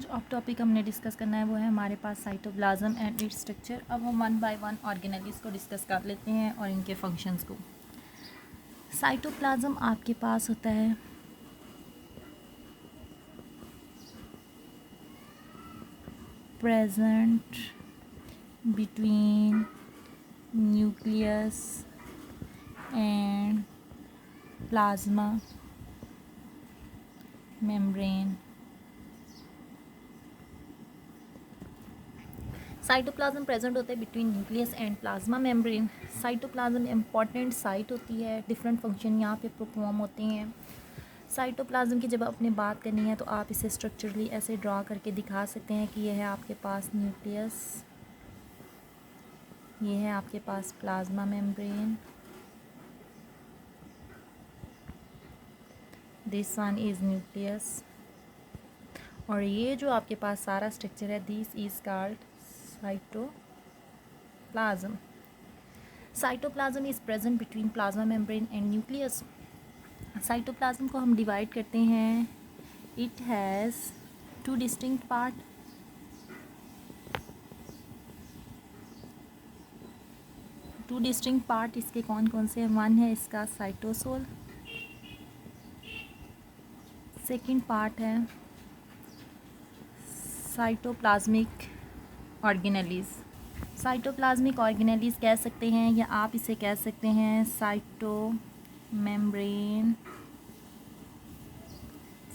जो अब टॉपिक हमने डिस्कस करना है वो है हमारे पास साइटोप्लाज्म एंड इट्स स्ट्रक्चर। अब हम वन बाय वन ऑर्गेनेलिस को डिस्कस कर लेते हैं और इनके फंक्शंस को। साइटोप्लाज्म आपके पास होता है present between nucleus and plasma membrane. Cytoplasm present होता है between nucleus and plasma membrane. Cytoplasm important site होती है, डिफरेंट फंक्शन यहाँ पे परफॉर्म होते हैं। साइटोप्लाज्म की जब आपने बात करनी है तो आप इसे स्ट्रक्चरली ऐसे ड्रा करके दिखा सकते हैं कि यह है आपके पास न्यूक्लियस, ये है आपके पास plasma membrane, this one is nucleus, और ये जो आपके पास सारा स्ट्रक्चर है this is called cytoplasm. Cytoplasm is present between plasma membrane and nucleus. Cytoplasm को हम डिवाइड करते हैं, it has two distinct part. Two distinct part इसके कौन कौन से हैं? वन है इसका साइटोसोल, सेकंड पार्ट है साइटोप्लाज्मिक ऑर्गेनेलिस। साइटोप्लाज्मिक ऑर्गेनेलिस कह सकते हैं या आप इसे कह सकते हैं साइटो मेम्ब्रेन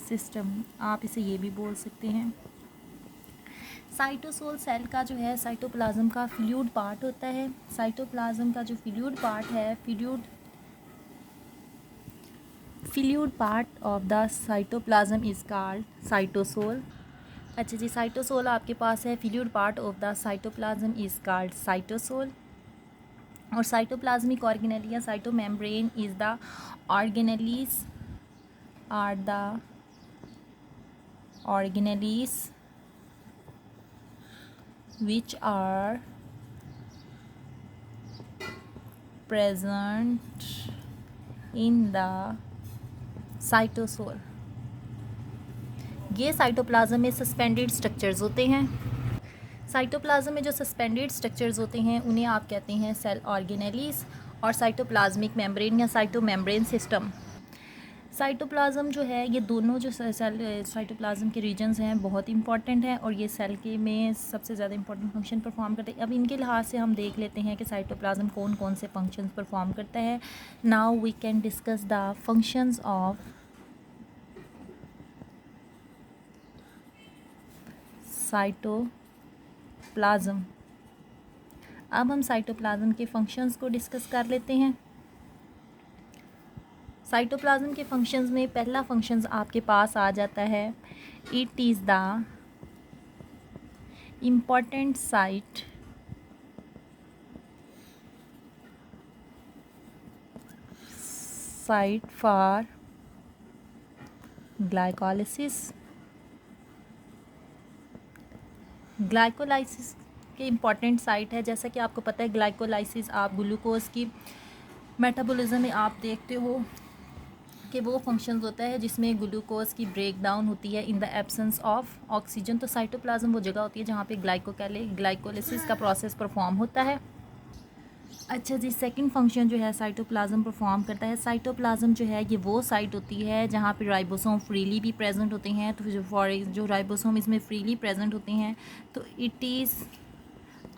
सिस्टम, आप इसे ये भी बोल सकते हैं। साइटोसोल सेल का जो है साइटोप्लाज्म का फ्लूइड पार्ट होता है। साइटोप्लाज्म का जो फ्लूइड पार्ट है, fluid part of the cytoplasm is called cytosol. अच्छा जी, साइटोसोल आपके पास है, fluid part of the cytoplasm is called cytosol. और साइटोप्लाज्मिक ऑर्गेनेल या cytomembrane is the organelles are the organelles which are present in the cytosol। ये cytoplasm में suspended structures होते हैं। साइटोप्लाज्म में जो सस्पेंडेड स्ट्रक्चर्स होते हैं उन्हें आप कहते हैं सेल ऑर्गेनेलिस और साइटोप्लाज्मिक मेम्ब्रेन या साइटोमेम्ब्रेन सिस्टम। साइटोप्लाज्म जो है ये दोनों जो सेल साइटोप्लाज्म के रीजन्स हैं बहुत इंपॉर्टेंट हैं और ये सेल के में सबसे ज़्यादा इंपॉर्टेंट फंक्शन परफॉर्म करते हैं। अब इनके लिहाज से हम देख लेते हैं कि साइटोप्लाज्म कौन कौन से फंक्शंस परफॉर्म करता है। Now we can discuss the functions of cytoplasm. अब हम साइटोप्लाज्म के फंक्शंस को डिस्कस कर लेते हैं। साइटोप्लाज्म के फंक्शंस में पहला फंक्शंस आपके पास आ जाता है, it is the important site for glycolysis. Glycolysis के इम्पॉर्टेंट साइट है, जैसा कि आपको पता है ग्लाइकोलाइसिस आप ग्लूकोज की मेटाबॉलिज्म में आप देखते हो कि वो फंक्शंस होता है जिसमें ग्लूकोज की ब्रेक डाउन होती है in the absence of oxygen. तो साइटोप्लाज्म वो जगह होती है जहाँ पे ग्लाइकोलाइसिस का प्रोसेस परफॉर्म होता है। अच्छा जी, सेकंड फंक्शन जो है साइटोप्लाज्म परफॉर्म करता है, साइटोप्लाज्म जो है ये वो साइट होती है जहाँ पे राइबोसोम फ्रीली भी प्रेजेंट होते हैं। तो जो राइबोसोम इसमें फ्रीली प्रेजेंट होते हैं तो it is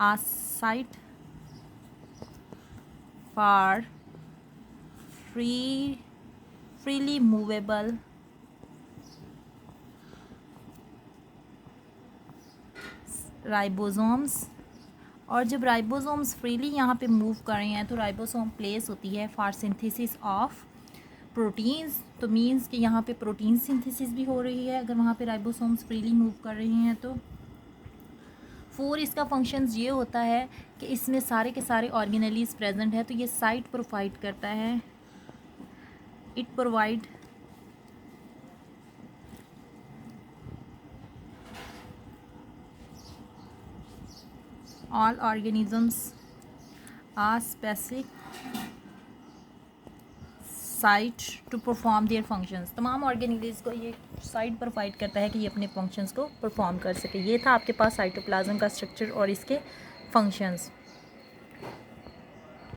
a site for freely movable ribosomes. और जब राइबोसोम्स फ्रीली यहाँ पे मूव कर रहे हैं तो राइबोसोम प्लेस होती है फॉर सिंथेसिस ऑफ प्रोटीन्स। तो मीन्स कि यहाँ पे प्रोटीन सिंथेसिस भी हो रही है अगर वहाँ पे राइबोसोम्स फ्रीली मूव कर रही हैं तो। फोर, इसका फंक्शंस ये होता है कि इसमें सारे के सारे ऑर्गेनेलिस प्रेजेंट है तो ये साइट प्रोवाइड करता है, it provide all organisms are specific site to perform their functions. तमाम ऑर्गेनेल्स को ये साइट प्रोवाइड करता है कि ये अपने फंक्शंस को परफॉर्म कर सके। ये था आपके पास साइटोप्लाज्म का स्ट्रक्चर और इसके फंक्शंस।